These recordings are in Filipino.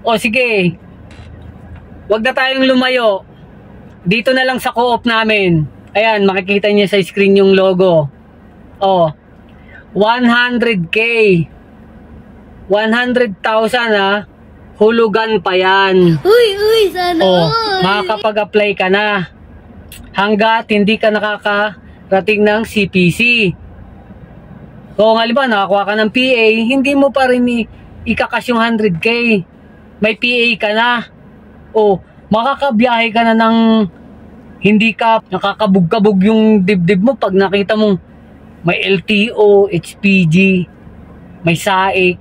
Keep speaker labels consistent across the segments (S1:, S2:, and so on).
S1: O sige, wag na tayong lumayo. Dito na lang sa co-op namin. Ayan, makikita niyo sa screen yung logo. O, 100K. 100,000 ha. Hulugan pa yan.
S2: Uy, sana all.
S1: Makakapag-apply ka na. Hanggat hindi ka nakakarating ng CPC. Kung halimbawa nakakuha ka ng PA, hindi mo pa rin ikakas yung 100K. May PA ka na. O, makakabiyahe ka na ng hindi ka nakakabog-kabog yung dibdib mo pag nakita mong may LTO, HPG, may SAIC.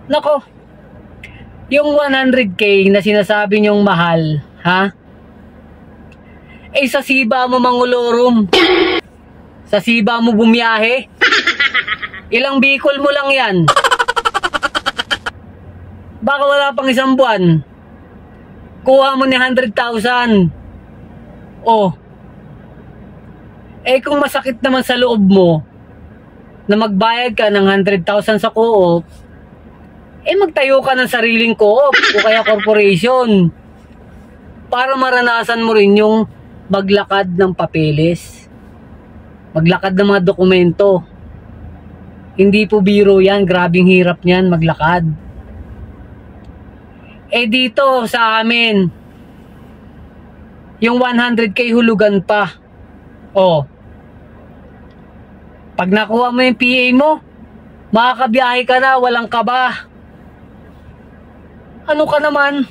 S1: Nako, yung 100K na sinasabi nyong mahal, ha? Eh sa siba mo mangulorum. Sa siba mo bumiyahe. Ilang bicol mo lang yan. Baka wala pang isang buwan. Kuha mo ni 100,000. Oh. Eh kung masakit naman sa loob mo na magbayad ka ng 100,000 sa co-op, eh magtayo ka ng sariling co-op o kaya corporation para maranasan mo rin yung maglakad ng papeles, maglakad ng mga dokumento. Hindi po biro yan, grabing hirap niyan maglakad. Eh dito sa amin, yung 100K hulugan pa. Oh, pag nakuha mo yung PA mo, makakabiyahe ka na, walang kaba. Ano ka naman?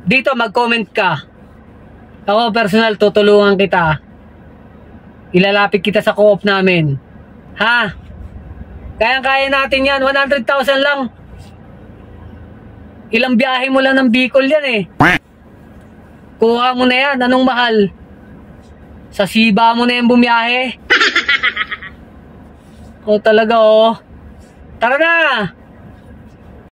S1: Dito mag-comment ka. Ako personal tutulungan kita. Ilalapit kita sa co-op namin. Ha? Kaya-kaya natin yan. 100,000 lang. Ilang biyahe mo lang ng Bicol yan eh. Kuha mo na yan. Anong mahal? Sa siba mo na yan bumiyahe. O talaga oh. Tara na!